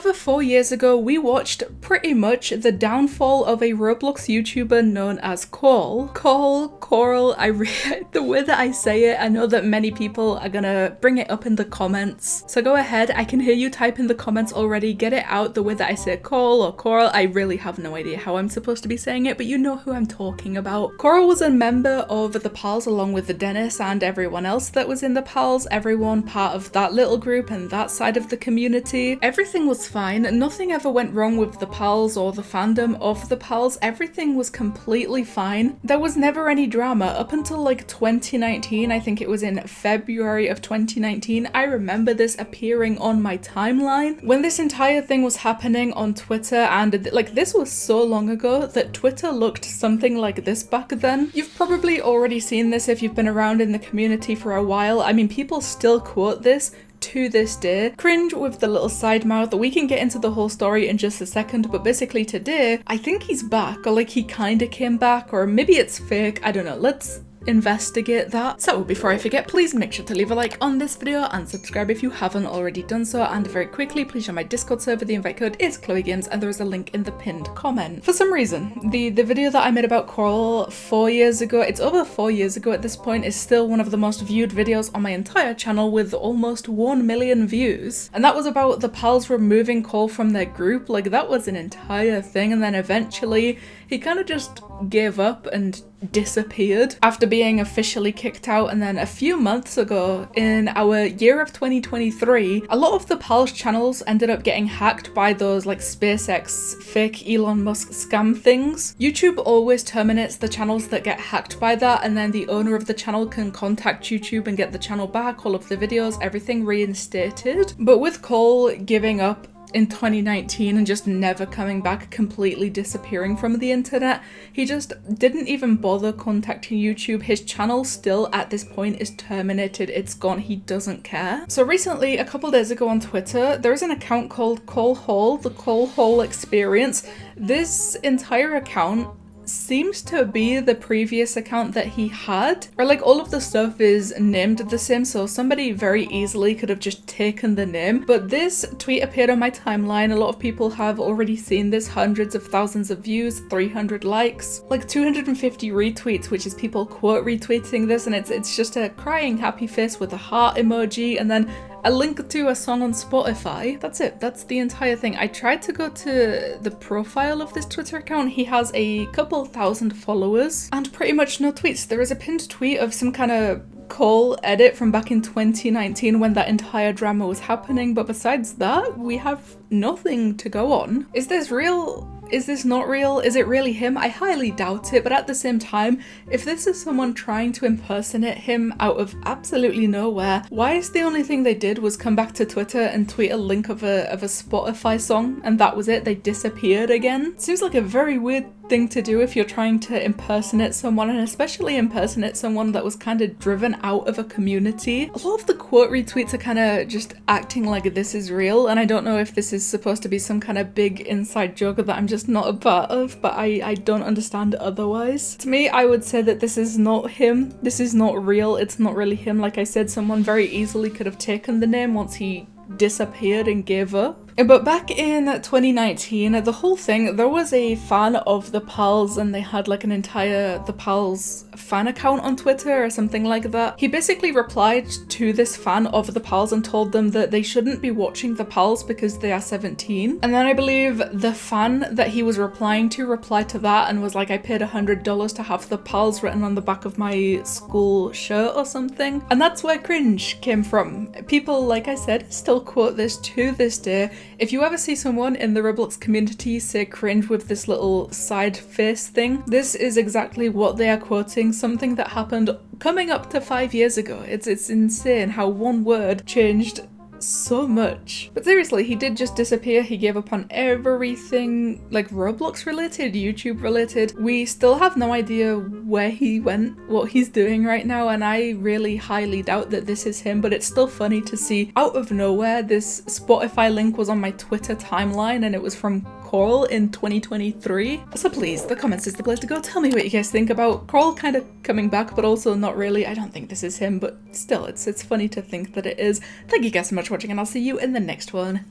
over 4 years ago, we watched pretty much the downfall of a Roblox YouTuber known as Corl. Corl, the way that I say it, I know that many people are gonna bring it up in the comments. So go ahead, I can hear you type in the comments already, get it out the way that I say Corl or Corl. I really have no idea how I'm supposed to be saying it, but you know who I'm talking about. Corl was a member of the Pals along with the Dennis and everyone else that was in the Pals, everyone part of that little group and that side of the community. Everything was fine, nothing ever went wrong with the Pals or the fandom of the Pals, everything was completely fine. There was never any drama up until like 2019, I think it was in February of 2019. I remember this appearing on my timeline when this entire thing was happening on Twitter, and like this was so long ago that Twitter looked something like this back then. You've probably already seen this if you've been around in the community for a while. I mean, people still quote this to this day. Cringe with the little side mouth. We can get into the whole story in just a second, but basically today, I think he's back, or like he kinda came back, or maybe it's fake, I don't know. Let's investigate that. So before I forget, please make sure to leave a like on this video and subscribe if you haven't already done so, and very quickly please join my Discord server. The invite code is ChloeGames and there is a link in the pinned comment. For some reason, the video that I made about Corl 4 years ago, it's over 4 years ago at this point, is still one of the most viewed videos on my entire channel with almost 1 million views, and that was about the Pals removing Corl from their group. Like that was an entire thing, and then eventually he kind of just gave up and disappeared after being officially kicked out. And then a few months ago, in our year of 2023, a lot of the Pals channels ended up getting hacked by those like SpaceX fake Elon Musk scam things. YouTube always terminates the channels that get hacked by that, and then the owner of the channel can contact YouTube and get the channel back, all of the videos, everything reinstated. But with Corl giving up in 2019 and just never coming back, completely disappearing from the internet, he just didn't even bother contacting YouTube. His channel still at this point is terminated, it's gone, he doesn't care. So recently, a couple days ago on Twitter, there is an account called Corl, the Corl Experience. This entire account seems to be the previous account that he had, or like all of the stuff is named the same, so somebody very easily could have just taken the name. But this tweet appeared on my timeline, a lot of people have already seen this, hundreds of thousands of views, 300 likes, like 250 retweets, which is people quote retweeting this, and it's just a crying happy face with a heart emoji and then a link to a song on Spotify. That's it, that's the entire thing. I tried to go to the profile of this Twitter account. He has a couple thousand followers and pretty much no tweets. There is a pinned tweet of some kind of Corl edit from back in 2019 when that entire drama was happening, but besides that, we have nothing to go on. Is this real? Is this not real? Is it really him? I highly doubt it, but at the same time, if this is someone trying to impersonate him out of absolutely nowhere, why is the only thing they did was come back to Twitter and tweet a link of a Spotify song, and that was it? They disappeared again? Seems like a very weird thing to do if you're trying to impersonate someone, and especially impersonate someone that was kind of driven out of a community. A lot of the quote retweets are kind of just acting like this is real, and I don't know if this is supposed to be some kind of big inside joke that I'm just not a part of, but I don't understand otherwise. To me, I would say that this is not him. This is not real. It's not really him. Like I said, someone very easily could have taken the name once he disappeared and gave up. But back in 2019, the whole thing, there was a fan of the Pals and they had like an entire the Pals fan account on Twitter or something like that. He basically replied to this fan of the Pals and told them that they shouldn't be watching the Pals because they are 17. And then I believe the fan that he was replying to replied to that and was like, I paid $100 to have the Pals written on the back of my school shirt or something. And that's where cringe came from. People, like I said, still quote this to this day. If you ever see someone in the Roblox community say cringe with this little side face thing, this is exactly what they are quoting, something that happened coming up to 5 years ago. It's insane how one word changed so much. But seriously, he did just disappear. He gave up on everything like Roblox related, YouTube related. We still have no idea where he went, what he's doing right now, and I really highly doubt that this is him, but it's still funny to see out of nowhere this Spotify link was on my Twitter timeline and it was from Corl in 2023. So please, the comments is the place to go. Tell me what you guys think about Corl kind of coming back, but also not really. I don't think this is him, but still, it's funny to think that it is. Thank you guys so much for watching, and I'll see you in the next one.